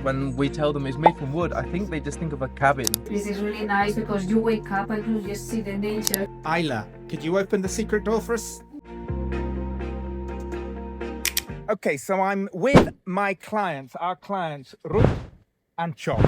when we tell them it's made from wood, I think they just think of a cabin. This is really nice because you wake up and you just see the nature. Isla, could you open the secret door for us? Okay, so I'm with my clients, our clients, Ruth and Choc,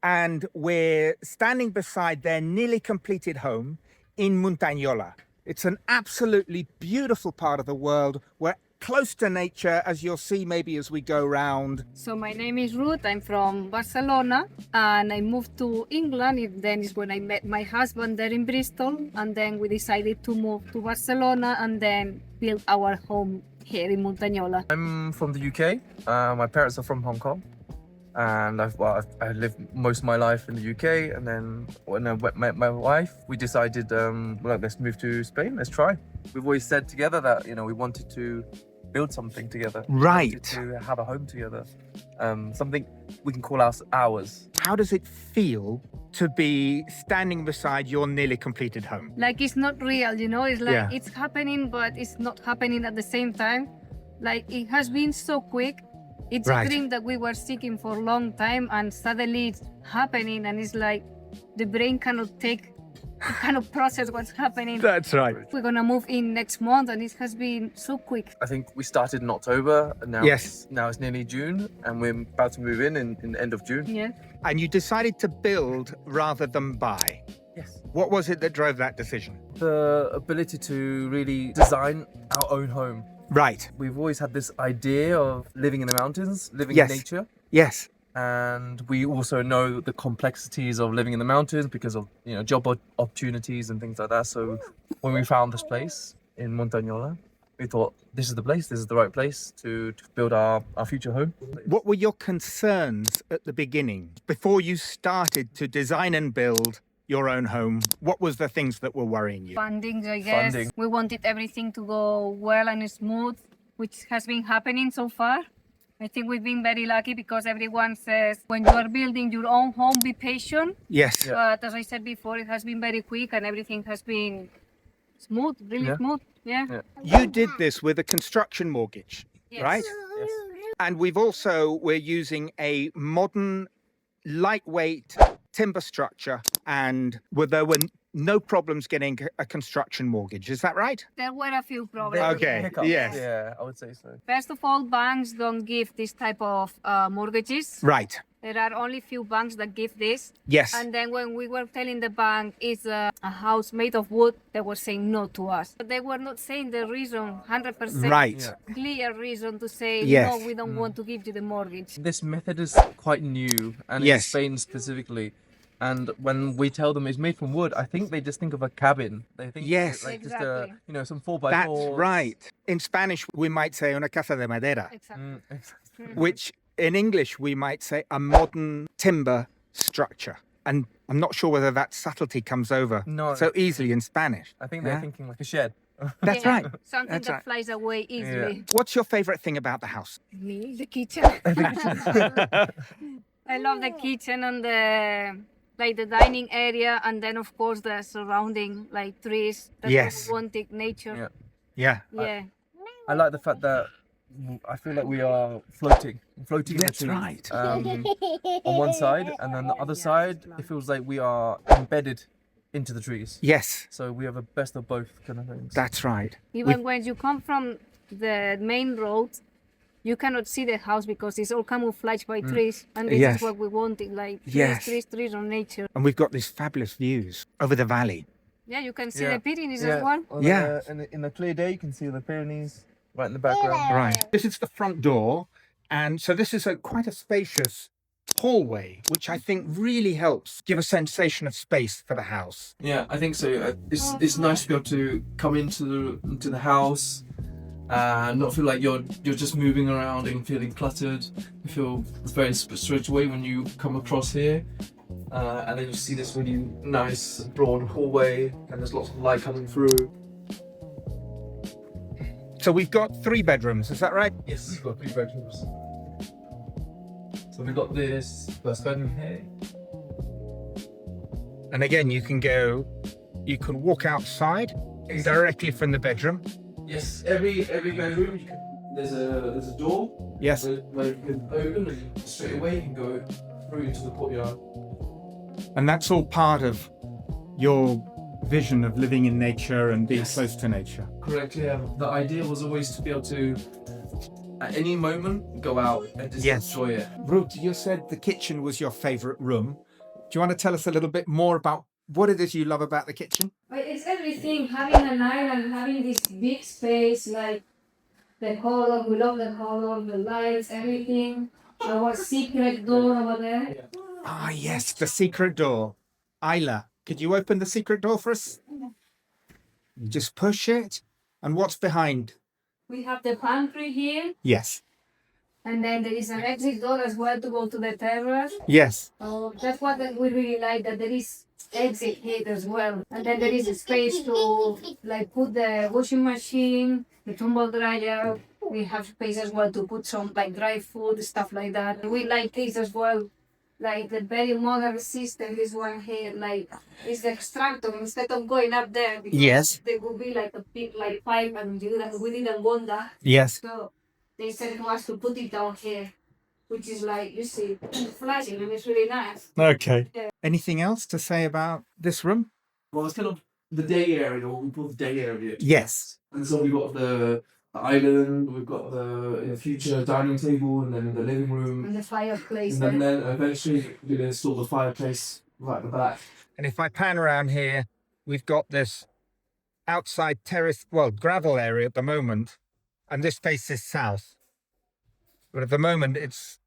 and we're standing beside their nearly completed home in Muntanyola. It's an absolutely beautiful part of the world. We're close to nature, as you'll see maybe as we go round. So my name is Ruth. I'm from Barcelona and I moved to England. Then is when I met my husband there in Bristol, and then we decided to move to Barcelona and then build our home here in Muntanyola. I'm from the UK. My parents are from Hong Kong, and I lived most of my life in the UK. And then when I met my wife, we decided, let's move to Spain. Let's try. We've always said together that we wanted to build something together. Right. To have a home together. Something we can call ours. How does it feel to be standing beside your nearly completed home? Like it's not real, it's like Yeah. it's happening, but it's not happening at the same time. Like it has been so quick. It's Right. a dream that we were seeking for a long time, and suddenly it's happening, and it's like the brain cannot process what's happening. That's right. We're gonna move in next month, and it has been so quick. I think we started in October, and now Yes. now it's nearly June, and we're about to move in the end of June. Yeah. And you decided to build rather than buy. Yes. What was it that drove that decision? The ability to really design our own home. Right. We've always had this idea of living in the mountains, living Yes. in nature. Yes. And we also know the complexities of living in the mountains because of job opportunities and things like that. So when we found this place in Muntanyola, we thought this is the place, this is the right place to build our future home. What were your concerns at the beginning? Before you started to design and build your own home, what was the things that were worrying you? Funding, I guess. Funding. We wanted everything to go well and smooth, which has been happening so far. I think we've been very lucky because everyone says when you are building your own home, be patient. Yes. Yeah. But as I said before, it has been very quick and everything has been smooth, really Yeah. smooth. Yeah. You did this with a construction mortgage, Yes. right? Yes. And we're using a modern, lightweight timber structure, and there were no problems getting a construction mortgage. Is that right? There were a few problems. Okay, Hiccups. yes. Yeah, I would say so. First of all, banks don't give this type of mortgages. Right. There are only few banks that give this. Yes. And then when we were telling the bank it's a house made of wood, they were saying no to us. But they were not saying the reason, 100% Right. Yeah. clear reason to say, Yes. no, we don't want to give you the mortgage. This method is quite new, and Yes. in Spain specifically. And when we tell them it's made from wood, I think they just think of a cabin. They think Yes. like Exactly. just some 4x4. That's right. In Spanish, we might say una casa de madera, Exactly. which in English, we might say a modern timber structure. And I'm not sure whether that subtlety comes over No. so easily in Spanish. I think they're Yeah. thinking like a shed. That's Yeah, right. Something That's that right. flies away easily. What's your favorite thing about the house? Me, the kitchen. I love the kitchen and the dining area, and then of course the surrounding trees. That's Yes. what we wanted, nature. Yeah. Yeah. I like the fact that I feel like we are floating in the That's trees. right. On one side, and then the other side, it feels like we are embedded into the trees. Yes, So we have a best of both kind of things. that's right. Even when you come from the main road, you cannot see the house because it's all camouflaged by trees, and this Yes. is what we wanted, like Yes. trees on nature. And we've got these fabulous views over the valley. Yeah, you can see Yeah. the Pyrenees as well. Yeah. In a clear day, you can see the Pyrenees right in the background. Right. This is the front door. And so this is quite a spacious hallway, which I think really helps give a sensation of space for the house. Yeah, I think so. It's nice to be able to come into the house and not feel like you're just moving around and feeling cluttered. You feel very straight away when you come across here. And then you see this really nice broad hallway, and there's lots of light coming through. So we've got 3 bedrooms, is that right? Yes, we've got 3 bedrooms. So we've got this first bedroom here. And again, you can walk outside directly from the bedroom. Yes, every bedroom there's a door. Yes. Where you can open and straight away you can go through into the courtyard. And that's all part of your vision of living in nature and being close to nature. Correct. Yeah. The idea was always to be able to, at any moment, go out and just enjoy it. Ruth, you said the kitchen was your favourite room. Do you want to tell us a little bit more about what it is you love about the kitchen? But it's everything, having an island, having this big space, like the color, we love the color, the lights, everything. Our secret door over there. Ah, yes, the secret door. Isla, could you open the secret door for us? You just push it. And what's behind? We have the pantry here, Yes. and then there is an exit door as well to go to the terrace. Yes. So that's what we really like, that there is exit here as well. And then there is a space to like put the washing machine, the tumble dryer. We have space as well to put some like dry food, stuff like that. We like this as well. Like the very modern system, this one here, like is the extractor instead of going up there. Because Yes. there will be like a big like pipe, and we didn't want that. Yes. So they said to us to put it down here, which is like, you see, flashing, and it's really nice. Okay. Yeah. Anything else to say about this room? Well, it's kind of the day area, what we call the day area. Yes. And so we've got the island, we've got the future dining table, and then the living room. And the fireplace And there. then eventually we're going to install the fireplace right at the back. And if I pan around here, we've got this outside terrace, well, gravel area at the moment, and this faces south. But at the moment, it's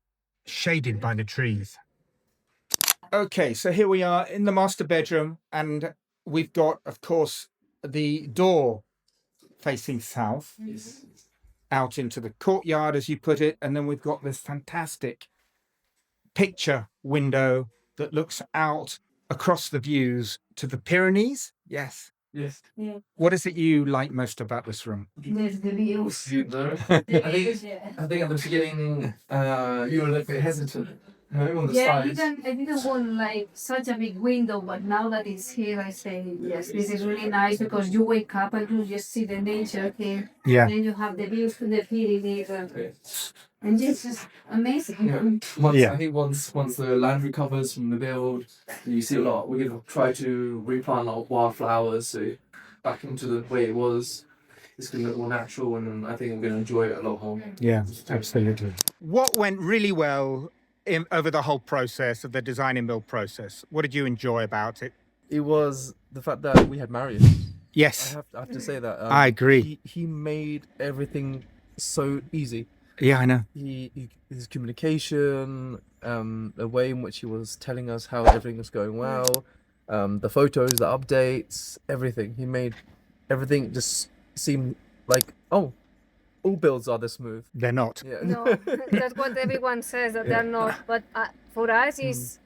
shaded by the trees. Okay, so here we are in the master bedroom, and we've got, of course, the door facing south, out into the courtyard, as you put it, and then we've got this fantastic picture window that looks out across the views to the Pyrenees. Yes. Yes. Yeah. What is it you like most about this room? There's the views. You know? The I views, think yeah. at the beginning you were a little bit hesitant. On the Yeah, sides. I didn't want like such a big window, but now that it's here, I say yes, this is really nice because you wake up and you just see the nature here. Yeah. Then you have the views to the Pyrenees, and it's just amazing. Yeah. I think once the land recovers from the build, you see a lot. We're gonna try to replant a lot of wildflowers, so back into the way it was. It's gonna look more natural, and I think I'm gonna enjoy it a lot more. Yeah, absolutely. What went really well over the whole process of the design and build process? What did you enjoy about it? It was the fact that we had Marius. Yes, I have to say that. I agree. He made everything so easy. Yeah, I know. His communication, the way in which he was telling us how everything was going well, the photos, the updates, everything. He made everything just seem like, oh, all builds are this smooth. They're not. Yeah. No, that's what everyone says, that they're not. But for us, is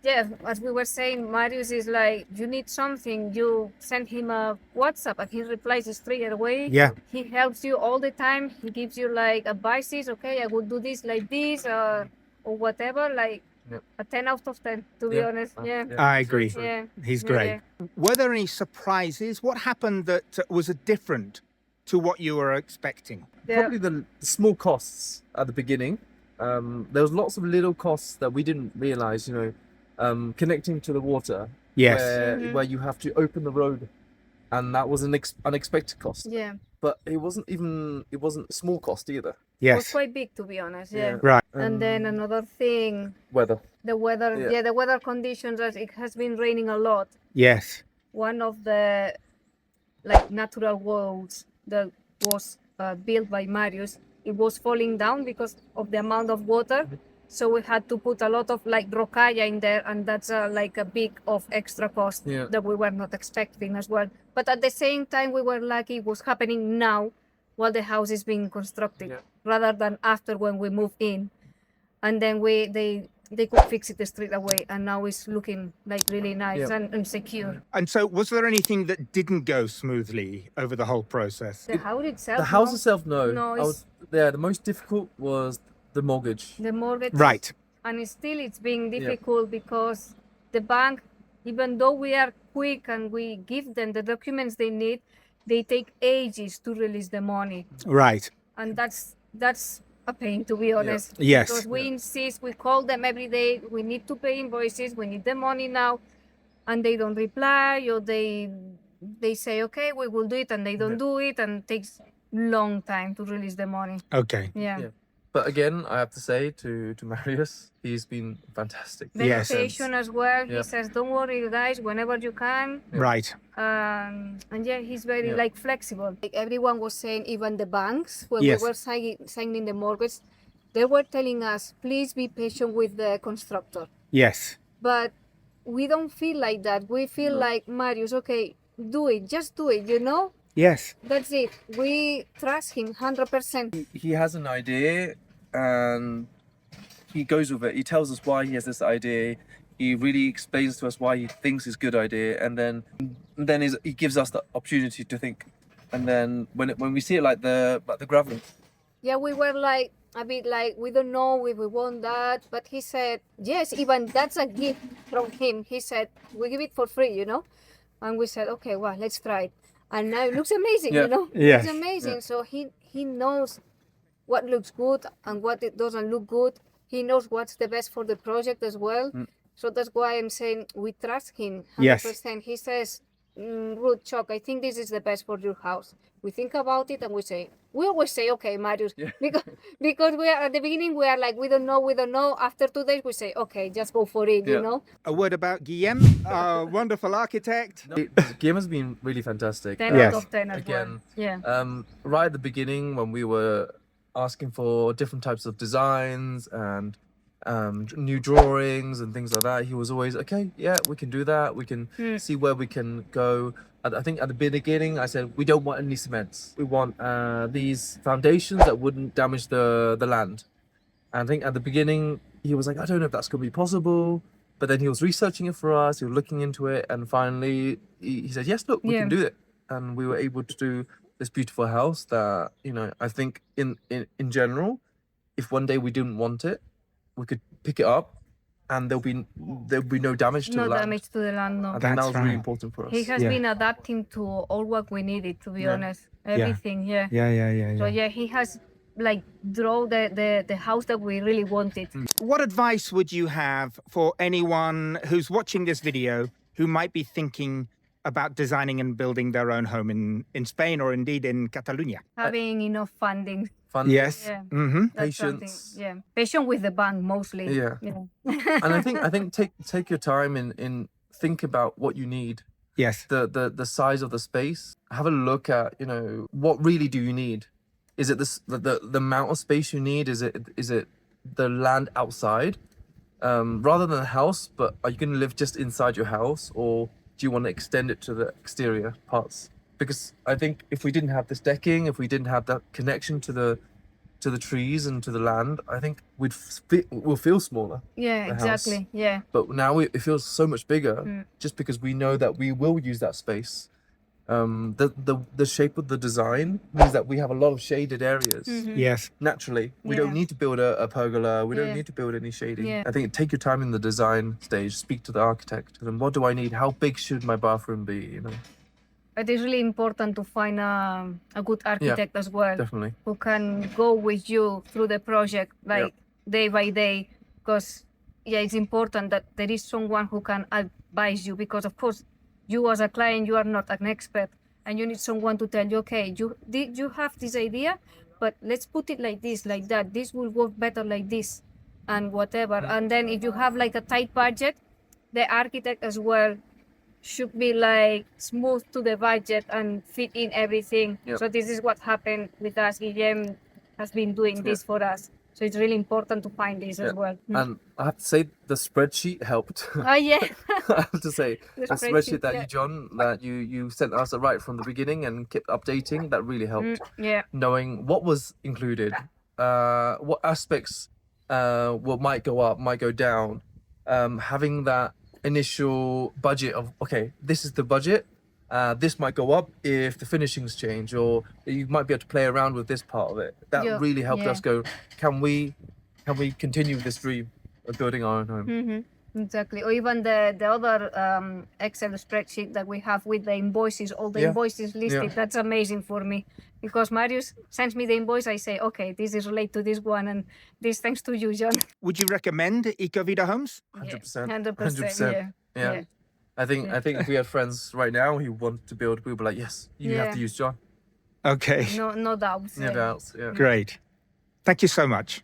yeah, as we were saying, Marius is like, you need something, you send him a WhatsApp and he replies straight away. Yeah. He helps you all the time. He gives you like advices. Okay, I would do this like this, or whatever. Like a 10 out of 10, to be honest. Yeah. I agree. Yeah. He's Yeah, great. yeah. Were there any surprises? What happened that was different to what you were expecting? Probably the small costs at the beginning. There was lots of little costs that we didn't realize, connecting to the water. Yes. Where you have to open the road, and that was an unexpected cost. Yeah. But it wasn't a small cost either. It was Yes. quite big, to be honest. Yeah. Right. And then another thing, Weather. the weather. Yeah. Yeah, the weather conditions. As it has been raining a lot. Yes. One of the like natural walls that was built by Marius, it was falling down because of the amount of water. So we had to put a lot of like rocalla in there, and that's like a big of extra cost that we were not expecting as well. But at the same time, we were lucky it was happening now while the house is being constructed, rather than after when we moved in. And then they could fix it straight away, and now it's looking like really nice and secure. And so, was there anything that didn't go smoothly over the whole process? The house itself. The house no. itself, no. No, the most difficult was the mortgage. The mortgage. Right. And it's being difficult because the bank, even though we are quick and we give them the documents they need, they take ages to release the money. Right. and that's a pain, to be honest. Yes. Because we insist, we call them every day, we need to pay invoices, we need the money now, and they don't reply, or they say, okay, we will do it, and they don't do it, and it takes long time to release the money. Okay. Yeah. But again, I have to say to Marius, he's been fantastic. Very Yes. patient as well. Yeah. He says, don't worry, guys, whenever you can. Right. And yeah, he's very Yeah. like flexible. Like everyone was saying, even the banks, when Yes. we were signing the mortgage, they were telling us, please be patient with the constructor. Yes. But we don't feel like that. We feel like, Marius, okay, do it, just do it, you know? Yes. That's it. We trust him 100%. He has an idea and he goes with it. He tells us why he has this idea. He really explains to us why he thinks it's a good idea, and then he gives us the opportunity to think. And then when we see it like the gravel, Yeah, we were like a bit like, we don't know if we want that, but he said yes, even that's a gift from him. He said we give it for free, you know, and we said okay, well, let's try it, and now it looks amazing, Yeah. you know. Yes. It's amazing. So he knows what looks good and what it doesn't look good. He knows what's the best for the project as well. So that's why I'm saying we trust him 100%. Yes. He says, Ruth, Choc, I think this is the best for your house. We think about it and we always say, okay, Marius, because we are at the beginning, we are like, we don't know. After 2 days, we say, okay, just go for it, you know? A word about Guillem, our wonderful architect. Guillem has been really fantastic. 10 Yes. out of 10 as Again, well. Yeah. right at the beginning when we were asking for different types of designs and new drawings and things like that, he was always okay, yeah, we can do that, we can see where we can go. I think at the beginning I said we don't want any cements, we want these foundations that wouldn't damage the land. And I think at the beginning he was like, I don't know if that's going to be possible, but then he was researching it for us, he was looking into it, and finally he said, yes, look, we can do it. And we were able to do this beautiful house that, you know, I think in general, if one day we didn't want it, we could pick it up and there'll be no damage to the land. No damage to the land, no. I think that was really right. important for us. He has been adapting to all what we needed, to be honest. Everything, yeah. So yeah, he has like draw the house that we really wanted. What advice would you have for anyone who's watching this video who might be thinking about designing and building their own home in Spain or indeed in Catalonia? Having enough funding. Fun. Yes. Yeah. Mm-hmm. That's something, Patience. yeah. Patient with the bank mostly. Yeah. And I think take your time and think about what you need. Yes. The size of the space. Have a look at, you know, what really do you need? Is it the amount of space you need? Is it the land outside? Rather than a house, but are you going to live just inside your house, or do you want to extend it to the exterior parts? Because I think if we didn't have this decking, if we didn't have that connection to the trees and to the land, I think we'll feel smaller. Yeah, the exactly. house. Yeah. But now it feels so much bigger, just because we know that we will use that space. The shape of the design means that we have a lot of shaded areas. Yes. Naturally, we don't need to build a pergola. We don't need to build any shading. Yeah. I think take your time in the design stage. Speak to the architect. And what do I need? How big should my bathroom be? You know. It is really important to find a good architect as well, Definitely. who can go with you through the project, like day by day, because it's important that there is someone who can advise you, because of course you as a client, you are not an expert, and you need someone to tell you, okay, you have this idea, but let's put it like this, like that, this will work better like this, and whatever. And then if you have like a tight budget, the architect as well should be like smooth to the budget and fit in everything. So this is what happened with us. Guillem has been doing this for us. So it's really important to find this as well. And I have to say the spreadsheet helped. Oh yeah. I have to say The the spreadsheet that spreadsheet, you sent us right from the beginning and kept updating, that really helped. Yeah. Knowing what was included, what aspects might go up, might go down, having that initial budget of, okay, this is the budget, this might go up if the finishings change, or you might be able to play around with this part of it. That really helped us go, can we continue this dream of building our own home? Exactly. Or even the other Excel spreadsheet that we have with the invoices, all the invoices listed. Yeah. That's amazing for me because Marius sends me the invoice. I say, okay, this is related to this one, and this thanks to you, John. Would you recommend Eco Vida Homes? 100%. 100%. Yeah. I think if we had friends right now who want to build, we'd be like, yes, you have to use John. Okay, No doubts. No doubts. Yeah. great. Thank you so much.